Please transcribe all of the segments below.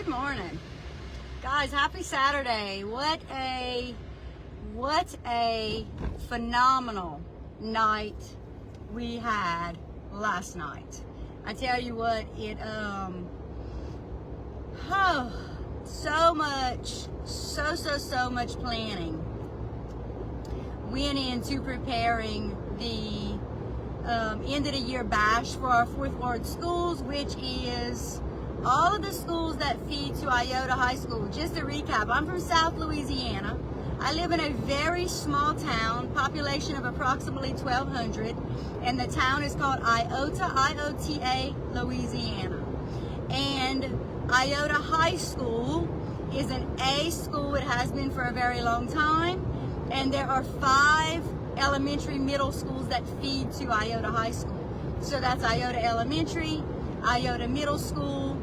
Good morning, guys. Happy Saturday. What a phenomenal night we had last night. I tell you what, so much planning went into preparing the end of the year bash for our Fourth Ward schools, which is all of the schools that feed to Iota High School. Just to recap, I'm from South Louisiana. I live in a very small town, population of approximately 1,200, and the town is called Iota, I-O-T-A, Louisiana. And Iota High School is an A school. It has been for a very long time, and there are 5 elementary middle schools that feed to Iota High School. So that's Iota Elementary, Iota Middle School,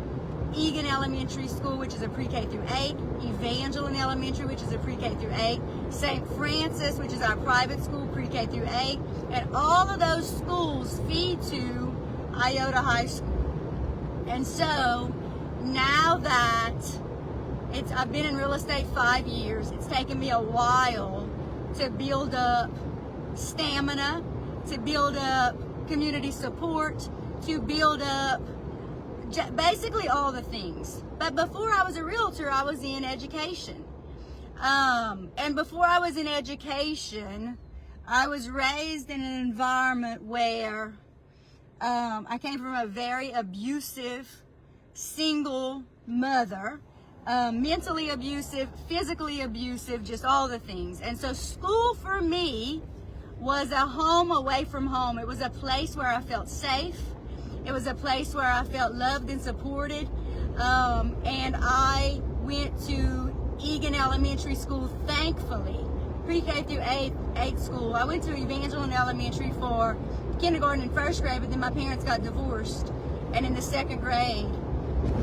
Egan Elementary School, which is a pre-K through 8, Evangeline Elementary, which is a pre-K through 8, St. Francis, which is our private school, pre-K through 8, and all of those schools feed to Iota High School. And so now that I've been in real estate 5 years, it's taken me a while to build up stamina, to build up community support, to build up basically all the things. But before I was a realtor, I was in education. And before I was in education, I was raised in an environment where I came from a very abusive single mother, mentally abusive, physically abusive, just all the things. And so school for me was a home away from home. It was a place where I felt safe. It was a place where I felt loved and supported. And I went to Egan Elementary School, thankfully, pre-K through 8 school. I went to Evangeline Elementary for kindergarten and first grade, but then my parents got divorced. And in the 2nd grade,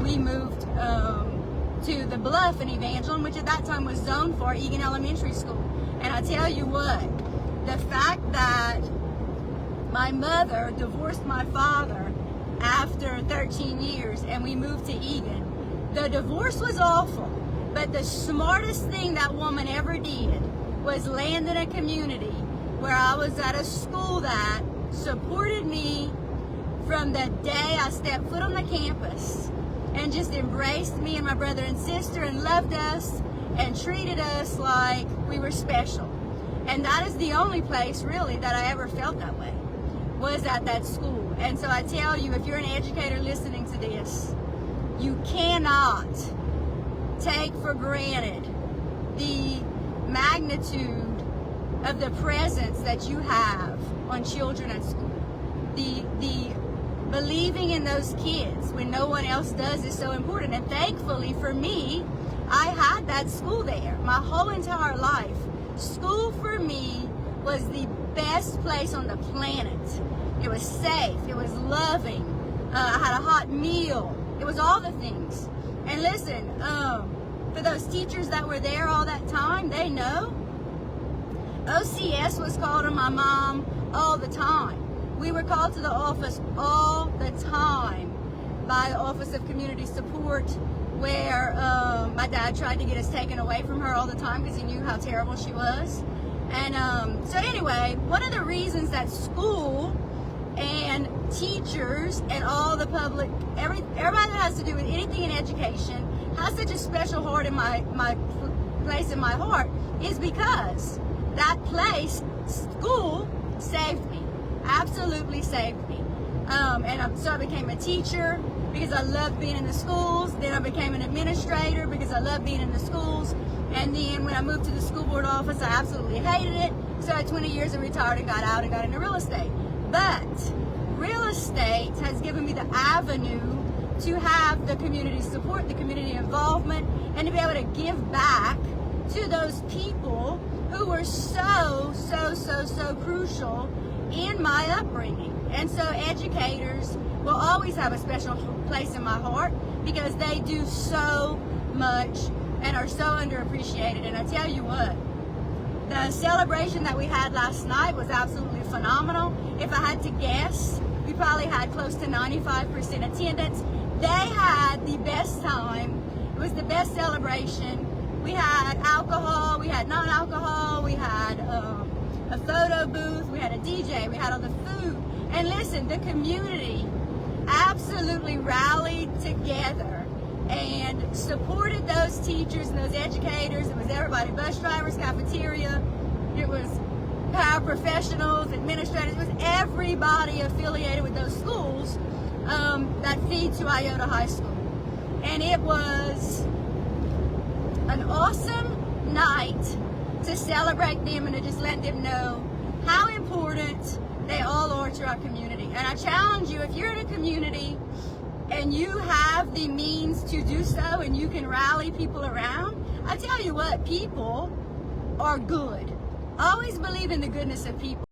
we moved to the Bluff in Evangeline, which at that time was zoned for Egan Elementary School. And I tell you what, the fact that my mother divorced my father after 13 years and we moved to Egan, the divorce was awful, but the smartest thing that woman ever did was land in a community where I was at a school that supported me from the day I stepped foot on the campus, and just embraced me and my brother and sister and loved us and treated us like we were special. And that is the only place really that I ever felt that way, was at that school. And so I tell you, if you're an educator listening to this, you cannot take for granted the magnitude of the presence that you have on children at school. The believing in those kids when no one else does is so important. And thankfully for me, I had that school there my whole entire life. School for me was the best place on the planet. It was safe, it was loving, I had a hot meal, it was all the things. And listen, for those teachers that were there all that time, they know OCS was called on my mom all the time. We were called to the office all the time by the Office of Community Support, where my dad tried to get us taken away from her all the time because he knew how terrible she was. And so anyway, one of the reasons that school and teachers and all the public, everybody that has to do with anything in education has such a special heart in my place in my heart is because that place, school, saved me. Absolutely saved me. So I became a teacher because I loved being in the schools. Then I became an administrator because I loved being in the schools. And then when I moved to the school board office, I absolutely hated it. So at 20 years I retired and got out and got into real estate. But real estate has given me the avenue to have the community support, the community involvement, and to be able to give back to those people who were so crucial in my upbringing. And so educators will always have a special place in my heart because they do so much and are so underappreciated. And I tell you what, the celebration that we had last night was absolutely phenomenal. If I had to guess, we probably had close to 95% attendance. They had the best time It was the best celebration. We had alcohol, we had non-alcohol, we had a photo booth, we had a DJ, we had all the food. And listen, the community absolutely rallied together and supported those teachers and those educators. It was everybody, bus drivers, cafeteria, it was paraprofessionals, administrators, it was everybody affiliated with those schools that feed to Iota High School. And it was an awesome night to celebrate them and to just let them know how important they all are to our community. And I challenge you, if you're in a community and you have the means to do so and you can rally people around, I tell you what, people are good. Always believe in the goodness of people.